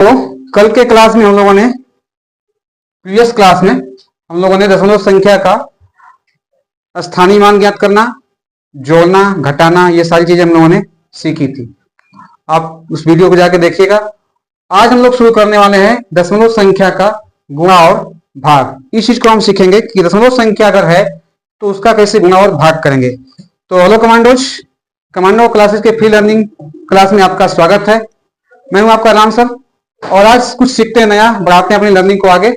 तो कल के क्लास में हम लोगों ने प्रीवियस क्लास में हम लोगों ने दशमलव संख्या का स्थानीय मान ज्ञात करना, जोड़ना, घटाना, ये सारी चीजें हम लोगों ने सीखी थी। आप उस वीडियो को जाके देखिएगा। आज हम लोग शुरू करने वाले हैं दशमलव संख्या का गुणा और भाग। इस चीज को हम सीखेंगे कि दशमलव संख्या अगर है तो उसका कैसे गुणा और भाग करेंगे। तो हेलो कमांडोज, कमांडो क्लासेस के फ्री लर्निंग क्लास में आपका स्वागत है। मैं हूं आपका राम सर और आज कुछ सीखते हैं नया, बढ़ाते हैं अपनी लर्निंग को आगे।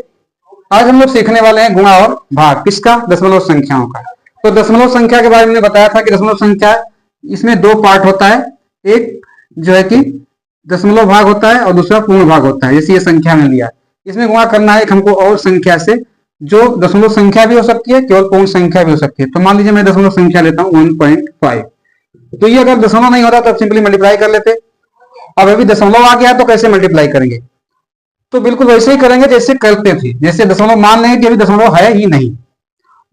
आज हम लोग सीखने वाले हैं गुणा और भाग, किसका? दशमलव संख्याओं का। तो दशमलव संख्या के बारे में बताया था कि दशमलव संख्या इसमें दो पार्ट होता है, एक जो है कि दशमलव भाग होता है और दूसरा पूर्ण भाग होता है। जैसे ये संख्या में लिया, इसमें गुणा करना है हमको और संख्या से, जो दशमलव संख्या भी हो सकती है, केवल पूर्ण संख्या भी हो सकती है। तो मान लीजिए मैं दशमलव संख्या लेता हूँ 1.5, तो ये अगर दशमलव नहीं होता तो सिंपली मल्टीप्लाई कर लेते। अब अभी दशमलव आ गया तो कैसे मल्टीप्लाई करेंगे? तो बिल्कुल वैसे ही करेंगे जैसे करते थे। जैसे दशमलव मान लेंगे कि अभी दशमलव है ही नहीं,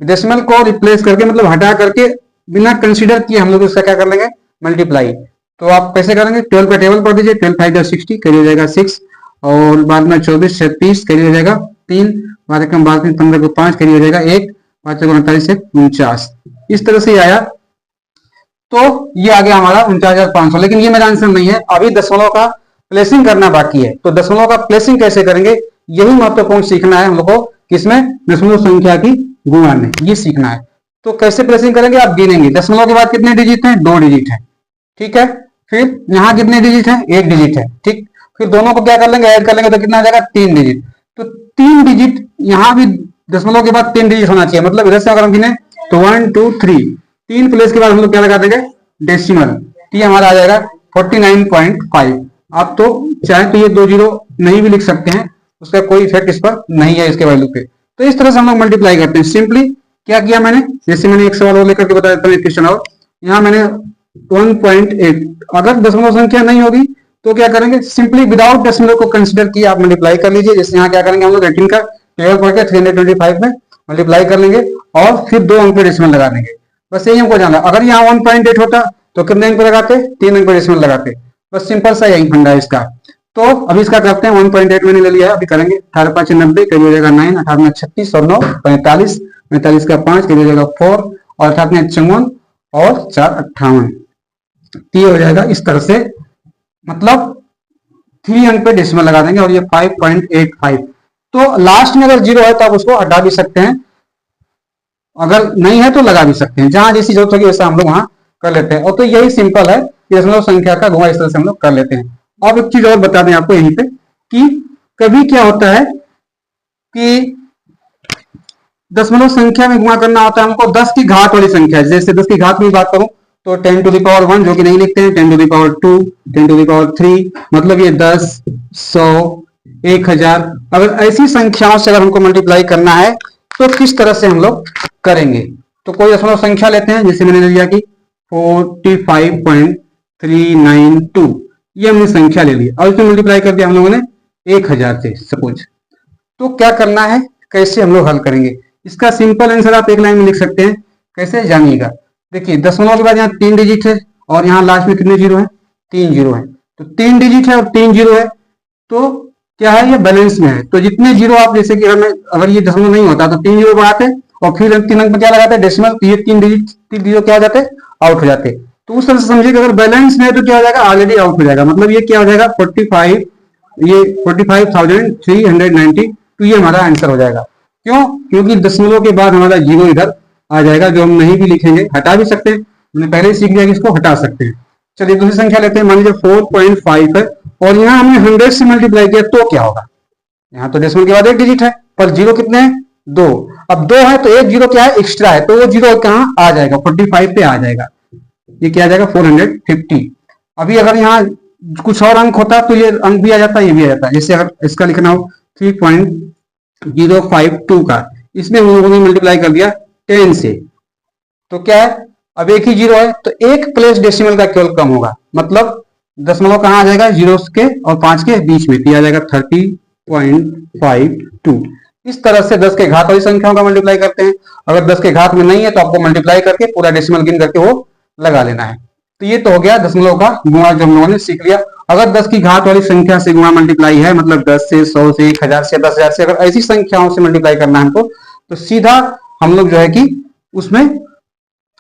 डेसिमल को रिप्लेस करके मतलब हटा करके बिना कंसीडर किए हम लोग इसका क्या कर लेंगे? मल्टीप्लाई। तो आप कैसे करेंगे? 12 पे टेबल पढ़ दीजिए, 12 5 60 कैरी हो जाएगा 6, और बाद में 24 से 30 कैरी हो जाएगा 3, बाद में 15 को 5 कैरी हो जाएगा 1, 5 को 49 से 49। इस तरह से आया तो ये आ गया हमारा 49,500। लेकिन ये मेरा आंसर नहीं है, अभी दशमलव का प्लेसिंग करना बाकी है। तो दशमलव का प्लेसिंग कैसे करेंगे, यही महत्वपूर्ण सीखना है हम लोग को। किसमें? दशमलव संख्या की गुणा में, ये सीखना है। तो कैसे प्लेसिंग करेंगे? आप गिनेंगे दशमलव के बाद कितने डिजिट हैं? 2 डिजिट है, ठीक है। फिर यहाँ कितने डिजिट है? 1 डिजिट है, ठीक। फिर दोनों को क्या कर लेंगे? ऐड कर लेंगे तो कितना आ जाएगा? 3 डिजिट। तो 3 डिजिट यहाँ भी दशमलव के बाद 3 डिजिट होना चाहिए। मतलब इधर से अगर हम गिने तो 1 2 3, 3 प्लेस के बाद हम लोग क्या लगा देंगे? डेसिमल। तो ये हमारा आ जाएगा 49.5। आप तो चाहे तो ये 2 जीरो नहीं भी लिख सकते हैं, उसका कोई इफेक्ट इस पर नहीं है इसके वैल्यू पे। तो इस तरह से हम लोग मल्टीप्लाई करते हैं। सिंपली क्या किया मैंने, जैसे मैंने एक सवाल और लेकर के बता देता हूँ, एक क्वेश्चन और। यहाँ मैंने 1.8, अगर दशमलव संख्या नहीं होगी तो क्या करेंगे? सिंपली विदाउट डेसिमल को कंसिडर किए आप मल्टीप्लाई कर लीजिए। जैसे यहाँ क्या करेंगे हम लोग 18 का टेबल पढ़ के 325 में मल्टीप्लाई कर लेंगे और फिर 2 अंक पे डेसिमल लगा देंगे। बस यही हमको जानना। अगर यहाँ 1.8 होता तो कितने अंक पे लगाते? 3 अंक पे डेसिमल लगाते। बस सिंपल सा यही फंडा है इसका। तो अभी इसका करते हैं। 1.8 मैंने ले लिया है, अभी करेंगे। 18 5 90 कैरी हो जाएगा 9, 18 में 36 और 9 45, 45 का 5 कैरी हो जाएगा 4, और 18 में 54 और 4 58। ये हो जाएगा इस तरह से, मतलब 3 अंक पे डेसिमल लगा देंगे। और ये 5.85। तो लास्ट में अगर जीरो है तो आप उसको हटा भी सकते हैं, अगर नहीं है तो लगा भी सकते हैं। जहां जैसी जरूरत होगी वैसा हम लोग वहां कर लेते हैं। और तो यही सिंपल है, दशमलव संख्या का गुणा इस तरह से हम लोग कर लेते हैं। अब एक चीज और बता दें आपको यहीं पे कि कभी क्या होता है कि दशमलव संख्या में गुणा करना होता है हमको 10 की घात वाली संख्या। जैसे 10 की घात में बात करूं तो 10 टू द पावर 1 जो कि नहीं लिखते हैं, 10 to the power 2, 10 to the power 3, मतलब ये 10, 100, 1000। अगर ऐसी संख्याओं से अगर हमको मल्टीप्लाई करना है तो किस तरह से हम लोग करेंगे? तो कोई दशमलव संख्या लेते हैं, जैसे मैंने लिया कि 45.392, ये हमने संख्या ले ली और इसमें मल्टीप्लाई कर दिया हम लोगों ने 1000 से सपोज। तो क्या करना है, कैसे हम लोग हल करेंगे? इसका सिंपल आंसर आप एक लाइन में लिख सकते हैं। कैसे जानिएगा? देखिए दशमलव के बाद यहाँ 3 डिजिट है और यहाँ लास्ट में कितने जीरो है? 3 जीरो है। तो 3 डिजिट है और 3 जीरो है, तो क्या है? ये बैलेंस में है। तो जितने जीरो आप, जैसे कि अगर ये दशमलव नहीं होता तो 3 जीरो बढ़ाते और फिर 3 अंक में क्या लगाते? डेसिमल। तो ये 3 डिजिट 3 जीरो क्या हो जाते? आउट हो जाते। तो उस तरह से समझिए कि अगर बैलेंस में है तो क्या हो जाएगा? ऑलरेडी आउट हो जाएगा। मतलब ये क्या हो जाएगा? 45,390। तो ये हमारा आंसर हो जाएगा। क्यों? क्योंकि दशमलव के बाद हमारा जीरो इधर आ जाएगा, जो हम नहीं भी लिखेंगे, हटा भी सकते हैं। हमने पहले ही सीख लिया कि इसको हटा सकते हैं। चलिए दूसरी संख्या लेते हैं। मान लीजिए 4.5 है और यहाँ हमने 100 से मल्टीप्लाई किया तो क्या होगा? यहाँ तो डेसिमल के बाद 1 डिजिट है पर जीरो कितने हैं? 2। अब 2 है तो 1 जीरो क्या है? एक्स्ट्रा है। तो वो जीरो कहाँ आ जाएगा? 45 पे आ जाएगा। ये क्या आ जाएगा? 450। अभी अगर यहाँ कुछ और अंक होता तो ये अंक भी आ जाता, ये भी आ जाता। जैसे अगर इसका लिखना हो 3.052 का, इसमें हम लोगों ने मल्टीप्लाई कर दिया 10 से, तो क्या है? अब एक ही जीरो है तो एक प्लेस डेसिमल का केवल कम होगा। मतलब दशमलव कहाँ आ जाएगा? जीरो के और 5 के बीच में, तो आ जाएगा 30.52। इस तरह से 10 के घात वाली संख्याओं का मल्टीप्लाई करते हैं। अगर 10 के घात में नहीं है तो आपको मल्टीप्लाई करके पूरा डेसिमल गिन करके वो लगा लेना है। तो ये तो हो गया दशमलव का गुणा जो हम लोगों ने सीख लिया। अगर 10 की घात वाली संख्या से गुणा मल्टीप्लाई है, मतलब 10 से, 100 से, 1000 से, 10,000 से, अगर ऐसी संख्याओं से मल्टीप्लाई करना है हमको, तो सीधा हम लोग जो है कि उसमें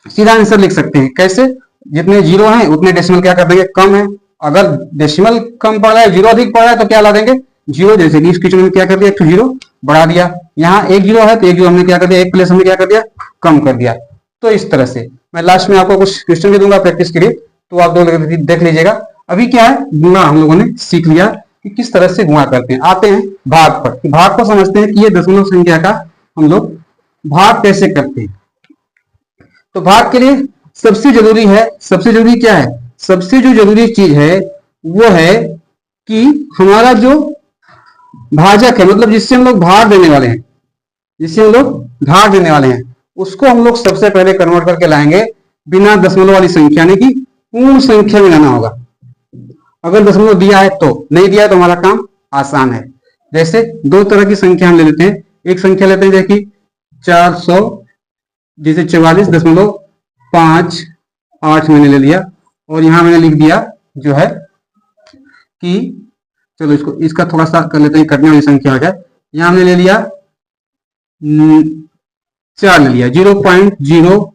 सीधा आंसर लिख सकते हैं। कैसे? जितने जीरो हैं उतने डेसिमल क्या कर देंगे, कम है। अगर डेसिमल कम पड़ रहा है, जीरो अधिक पड़ रहा है, तो क्या ला देंगे, जीरो। जैसे कि इस क्वेश्चन में क्या कर दिया, एक जीरो बढ़ा दिया। यहाँ एक जीरो है तो एक जीरो हमने क्या कर दिया, एक प्लेस हमने क्या कर दिया, कम कर दिया। तो इस तरह से मैं लास्ट में आपको कुछ क्वेश्चन भी दूंगा प्रैक्टिस के लिए, तो आप देख लीजिएगा। अभी क्या है, गुणा हम लोगों ने सीख लिया कि किस तरह से गुणा करते हैं। आते हैं भाग पर। भाग को समझते हैं कि ये दशमलव संख्या का हम लोग भाग कैसे करते हैं। तो भाग के लिए सबसे जरूरी क्या है, सबसे जो जरूरी चीज है वो है कि हमारा जो भाजक है, मतलब जिससे हम लोग भाग देने वाले हैं, उसको हम लोग सबसे पहले कन्वर्ट करके लाएंगे बिना दशमलव वाली संख्या, यानी कि पूर्ण संख्या में लाना होगा। अगर दशमलव दिया है तो, नहीं दिया है तो हमारा काम आसान है। जैसे दो तरह की संख्या हम ले लेते हैं। एक संख्या लेते हैं जैसे 400, जैसे 44.58 मैंने ले लिया, और यहां मैंने लिख दिया जो है कि, चलो इसका थोड़ा सा कर लेते हैं, कटने वाली संख्या हो जाए। यहां हमने ले लिया 4 ले लिया, 0.0,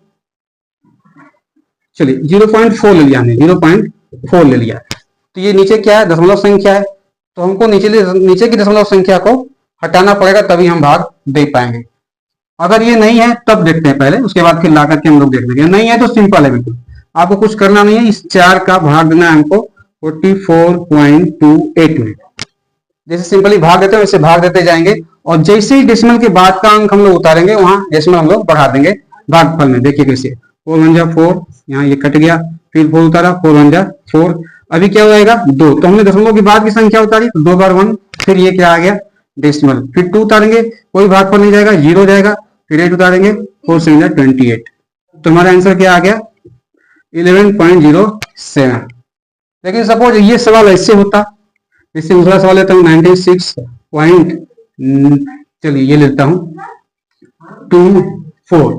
चलिए 0.4 ले लिया हमने, 0.4 ले लिया। तो ये नीचे क्या है, दशमलव संख्या है, तो हमको नीचे की दशमलव संख्या को हटाना पड़ेगा, तभी हम भाग दे पाएंगे। अगर ये नहीं है तब देखते हैं पहले, उसके बाद फिर ला करके हम लोग देख लेंगे। नहीं है तो सिंपल है, बिल्कुल आपको कुछ करना नहीं है। इस 4 का भाग देना है हमको 44.28 में। जैसे सिंपली भाग देते हैं वैसे भाग देते जाएंगे, और जैसे ही डेसिमल के बाद का अंक हम लोग उतारेंगे, वहां डेसिमल हम लोग बढ़ा देंगे भागफल में। देखिए कैसे, 4 1 जा 4, यहाँ ये कट गया, फिर 4 उतारा, 4 1 जा 4। अभी क्या हो जाएगा, 2, तो हमने दशमलव के बाद की संख्या उतारी, 2 बार 1, फिर ये क्या आ गया, डेसिमल। फिर 2 उतारेंगे, कोई भागफल नहीं जाएगा, 0 जाएगा। फिर 8 उतारेंगे, 4 7 जा 28। तो हमारा आंसर क्या आ गया, 11.07। लेकिन सपोज ये सवाल ऐसे होता, इससे दूसरा सवाल लेता हूँ 96 पॉइंट, चलिए ये लेता हूँ 24,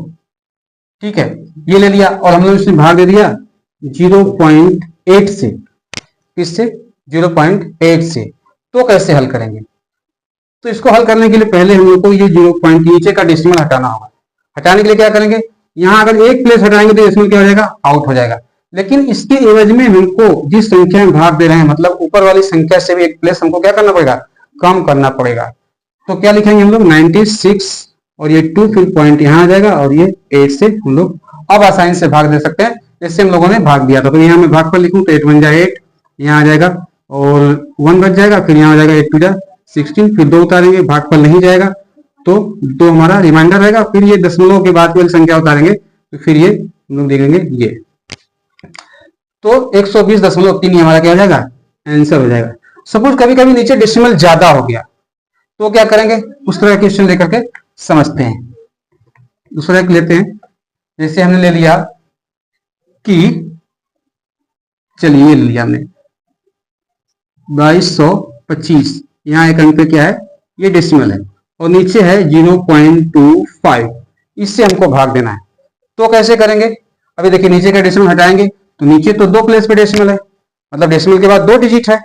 ठीक है, ये ले लिया, और हम लोग इसमें भाग दे दिया 0.8 से। किससे, 0.8 से। तो कैसे हल करेंगे, तो इसको हल करने के लिए पहले हम लोग को ये 0 पॉइंट नीचे का डेसिमल हटाना होगा। हटाने के लिए क्या करेंगे, यहाँ अगर एक प्लेस हटाएंगे तो डेसिमल क्या हो जाएगा, आउट हो जाएगा। लेकिन इसके एवज में हमको जिस संख्या में भाग दे रहे हैं, मतलब ऊपर वाली संख्या से भी एक प्लेस हमको क्या करना पड़ेगा, कम करना पड़ेगा। तो क्या लिखेंगे हम लोग 96, और ये 2, फिर पॉइंट यहाँ आ जाएगा, और ये 8 से हम लोग अब आसानी से भाग दे सकते हैं, जैसे हम लोगों ने भाग दिया था। तो यहाँ मैं भाग पर लिखूं तो 8 1 जा 8, यहाँ आ जाएगा, और 1 बच जाएगा, फिर यहाँ आ जाएगा 8 2 जा 16, फिर 2 उतारेंगे, भागफल नहीं जाएगा, तो 2 हमारा रिमाइंडर रहेगा। फिर ये दशमलव के बाद वाली संख्या उतारेंगे, तो फिर ये हम लोग देखेंगे ये, तो 120.3 हमारा क्या हो जाएगा, आंसर हो जाएगा। सपोज कभी कभी नीचे डेसिमल ज्यादा हो गया, तो क्या करेंगे, उस तरह क्वेश्चन लेकर के समझते हैं। दूसरा एक लेते हैं, जैसे हमने ले लिया कि, चलिए ये ले लिया हमने 2225, यहाँ एक अंक पे क्या है, ये डेसिमल है, और नीचे है 0.25, इससे हमको भाग देना है। तो कैसे करेंगे, अभी देखिए नीचे का डेसिमल हटाएंगे, तो नीचे तो 2 प्लेस पे डेसिमल है, मतलब डेसिमल के बाद 2 डिजिट है,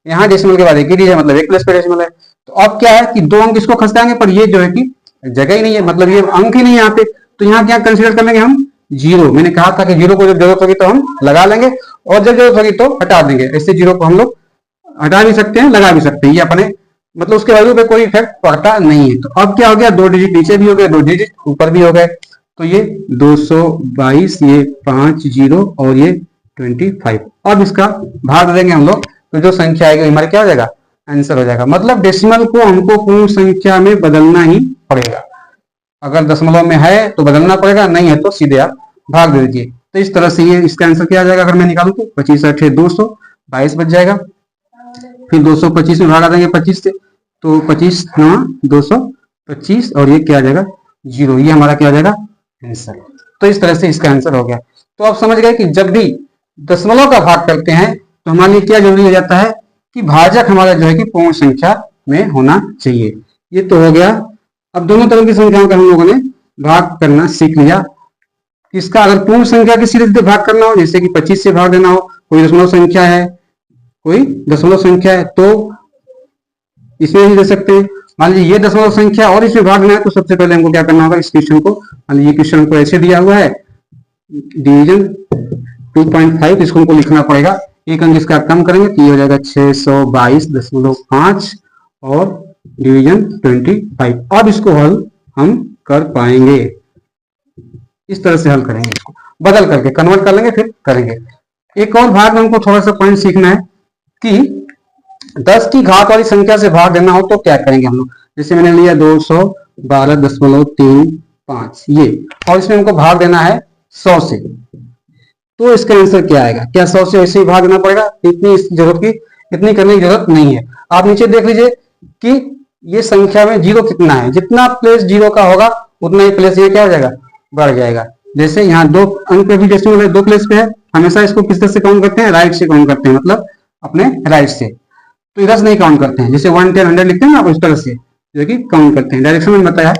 यहाँ डेसिमल के बाद 1 ही डिजिट है, मतलब 1 प्लेस पे डेसिमल है। तो अब क्या है कि 2 अंक इसको खसकाएंगे, पर ये जो है कि जगह ही नहीं है, मतलब ये अंक ही नहीं है यहाँ पे, तो यहाँ क्या कंसिडर कर लेंगे हम, 0। मैंने कहा था कि 0 को जब जरूरत होगी तो हम लगा लेंगे, और जब जरूरत होगी तो हटा देंगे। ऐसे 0 को हम लोग हटा भी सकते हैं, लगा भी सकते हैं, ये अपने मतलब उसके वैल्यू पे कोई इफेक्ट पड़ता नहीं है। तो अब क्या हो गया, 2 डिजिट नीचे भी हो गए, 2 डिजिट ऊपर भी हो गए, तो ये 222, ये 5 0, और ये 25। अब इसका भाग देंगे हम लोग, तो जो संख्या आएगी हमारे क्या हो जाएगा, आंसर हो जाएगा। मतलब डेसिमल को हमको पूर्ण संख्या में बदलना ही पड़ेगा। अगर दशमलव में है तो बदलना पड़ेगा, नहीं है तो सीधे आप भाग दे दीजिए। तो इस तरह से ये इसका आंसर क्या आ जाएगा, अगर मैं निकालूं तो 25 8 222 बच जाएगा। फिर 225 में भागा देंगे 25 से, तो 25 9 225, और ये क्या आ जाएगा, 0। ये हमारा क्या आ जाएगा, आंसर। तो इस तरह से इसका आंसर हो गया। तो आप समझ गए कि जब भी दशमलव का भाग करते हैं तो हमारे लिए क्या जरूरी हो जाता है कि भाजक हमारा जो है कि पूर्ण संख्या में होना चाहिए। ये तो हो गया। अब दोनों तरह की संख्याओं का हम लोगों ने भाग करना सीख लिया। इसका अगर पूर्ण संख्या की सीरीज से भाग करना हो, जैसे कि 25 से भाग देना हो, कोई दशमलव संख्या है, कोई दशमलव संख्या है, तो इसमें भी दे सकते हैं। मान लीजिए ये दशमलव संख्या और इसमें भाग देना है, तो सबसे पहले हमको क्या करना होगा, इस क्वेश्चन को, मान लीजिए क्वेश्चन हमको ऐसे दिया हुआ है, डिवीजन 2.5, इसको हमको लिखना पड़ेगा। एक अंक इसका कम करेंगे तो ये हो जाएगा 622.5 और डिवीजन 25। अब इसको हल हम कर पाएंगे, इस तरह से हल करेंगे, इसको बदल करके कन्वर्ट कर लेंगे, फिर करेंगे। एक और भाग में हमको थोड़ा सा पॉइंट सीखना है कि 10 की घात वाली संख्या से भाग देना हो तो क्या करेंगे हम लोग। जैसे मैंने लिया 212.35 ये, और इसमें हमको भाग देना है 100 से, तो इसका आंसर क्या आएगा। क्या 100 से ऐसे ही भाग देना पड़ेगा? इतनी करने की जरूरत नहीं है। आप नीचे देख लीजिए कि ये संख्या में जीरो कितना है, जितना प्लेस जीरो का होगा उतना ही प्लेस ये क्या हो जाएगा, बढ़ जाएगा। जैसे यहाँ 2 अंक पे भी डेसिमल है, 2 प्लेस पे है, हमेशा इसको किस तरह से काउंट करते हैं, राइट से काउंट करते हैं, मतलब अपने राइट से, तो इधर से नहीं काउंट करते हैं। जैसे 1 10 100 लिखते हैं ना, आप उस तरह से जो कि काउंट करते हैं, डायरेक्शन में बताया।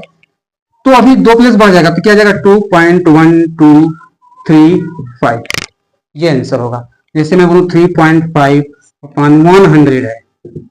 तो अभी 2 प्लेस बढ़ जाएगा, तो क्या जाएगा 2.1235, ये आंसर होगा। जैसे मैं बोलूँ 3.5 अपॉन 100 है,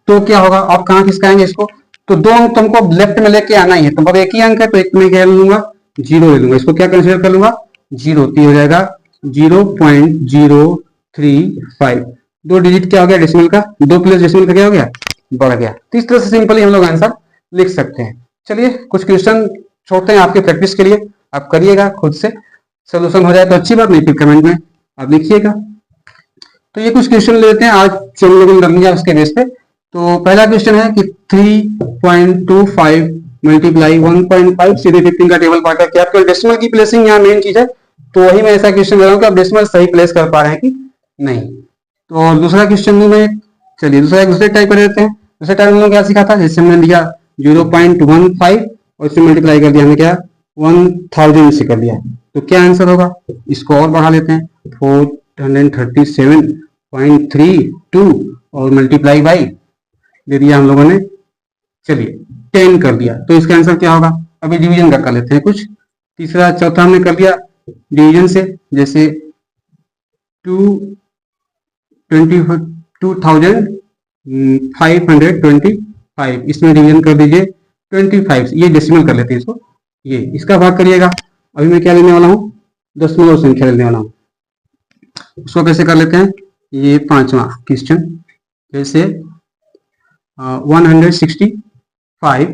तो क्या होगा, आप कहाँ खिसकाएंगे इसको, तो 2 अंक तुमको लेफ्ट में लेके आना ही है, तो एक ही अंक है तो एक में क्या लूंगा, जीरो ले लूंगा, इसको क्या कंसीडर कर लूंगा, जीरो, तो हो जाएगा 0.035। 2 डिजिट क्या हो गया डेसिमल का, 2 प्लस डेसिमल का क्या हो गया, बढ़ गया। तो इस तरह से सिंपली हम लोग आंसर लिख सकते हैं। चलिए कुछ क्वेश्चन छोड़ते हैं आपके प्रैक्टिस के लिए, आप करिएगा खुद से, सोल्यूशन हो जाए तो अच्छी बात, नहीं फिर कमेंट में आप लिखिएगा। तो ये कुछ क्वेश्चन लेते हैं आज, हम लोगों ने लर्न किया उसके बेस पे। तो पहला क्वेश्चन है कि 3.25 मल्टीप्लाई 1.5 सीधे 15 का टेबल पार्ट क्या, आपको डेसिमल की प्लेसिंग यहाँ मेन चीज है, तो वही मैं ऐसा क्वेश्चन ले रहा हूँ कि आप डेसिमल सही प्लेस कर पा रहे हैं कि नहीं। तो दूसरा क्वेश्चन में, चलिए दूसरे टाइप कर देते हैं। दूसरे टाइप में क्या सीखा था, जैसे हमने लिया 0.15 और इससे मल्टीप्लाई कर दिया, हमने क्या 1000 से कर दिया, तो क्या आंसर होगा। इसको और बढ़ा लेते हैं, 437.32 और मल्टीप्लाई बाई दे दिया हम लोगों ने, चलिए 10 कर दिया, तो इसका आंसर क्या होगा। अभी डिवीजन का कर लेते हैं कुछ। तीसरा चौथा हमने कर दिया डिवीजन से, जैसे 2525, इसमें डिवीजन कर दीजिए 25, ये डेसिमल कर लेते हैं इसको, ये इसका भाग करिएगा। अभी मैं क्या लेने वाला हूँ, दशमलव संख्या लेने वाला हूँ, उसको कैसे कर लेते हैं। ये 5वां क्वेश्चन, जैसे 165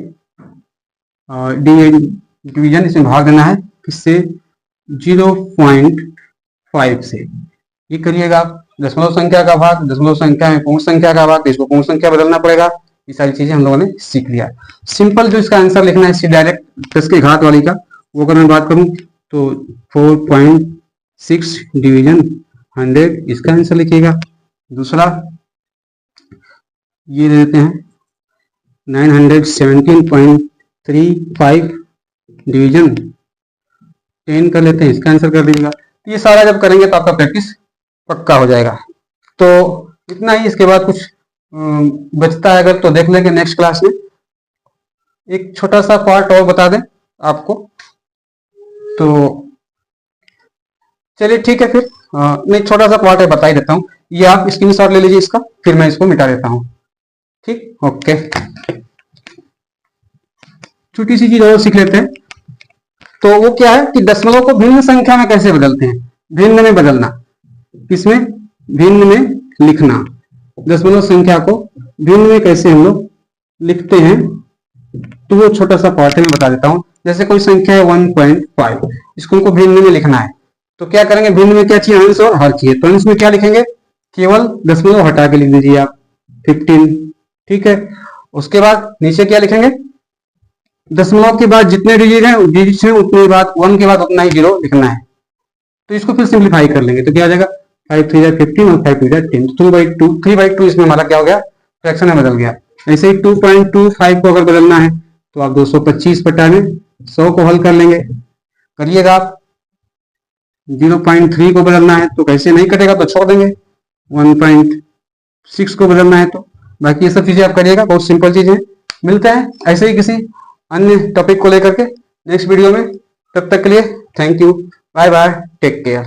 डिवीजन, इसमें भाग देना है किससे, 0.5 से, ये करिएगा। दशमलव संख्या का भाग, दशमलव संख्या में पूर्ण संख्या का भाग, तो इसको पूर्ण संख्या बदलना पड़ेगा। ये सारी चीजें हम लोगों ने सीख लिया। सिंपल जो इसका आंसर लिखना है इससे डायरेक्ट 10 की घात वाली का, वो अगर मैं बात करूं तो 4.6 डिवीजन 100, इसका आंसर लिखिएगा। दूसरा ये दे देते हैं 917.35 डिवीजन 10 कर लेते हैं, इसका आंसर कर दीजिएगा। ये सारा जब करेंगे तो आपका प्रैक्टिस पक्का हो जाएगा। तो इतना ही, इसके बाद कुछ बचता है अगर तो देख लेंगे नेक्स्ट क्लास में। एक छोटा सा पार्ट और बता दें आपको, तो चलिए ठीक है, फिर नहीं छोटा सा पार्ट है बता ही देता हूँ, ये आप स्क्रीनशॉट ले लीजिए इसका, फिर मैं इसको मिटा देता हूँ, ठीक, ओके। छोटी सी चीज और सीख लेते हैं, तो वो क्या है कि दशमलव को भिन्न संख्या में कैसे बदलते हैं। भिन्न में बदलना, किसमें, भिन्न में लिखना। दशमलव संख्या को भिन्न में कैसे हम लोग लिखते हैं, तो वो छोटा सा पार्ट है, मैं बता देता हूं। जैसे कोई संख्या है 1.5, इसको हमको भिन्न में लिखना है, तो क्या करेंगे, भिन्न में क्या चाहिए, अंश और हर चाहिए, तो अंश में क्या लिखेंगे, केवल दशमलव हटा के लिख दीजिए आप 15, ठीक है। उसके बाद नीचे क्या लिखेंगे, दशमलव के बाद जितने डिजिट हैं उतने बाद 1 के बाद उतना ही जीरो लिखना है, तो इसको फिर सिंप्लीफाई कर लेंगे, तो क्या आ जाएगा 5 3 15 और 5 2 10, 3/2 इसमें हमारा क्या हो गया, फ्रैक्शन में बदल गया। ऐसे ही 2.25 को अगर बदलना है तो आप 225 बटा में 100 को हल कर लेंगे, करिएगा आप। 0.3 को बदलना है तो कैसे नहीं कटेगा तो छोड़ देंगे, 1.6 को बदलना है तो, बाकी ये सब चीजें आप करिएगा, बहुत सिंपल चीजें। मिलते हैं ऐसे ही किसी अन्य टॉपिक को लेकर के नेक्स्ट वीडियो में, तब तक के लिए thank you. Bye bye, take care.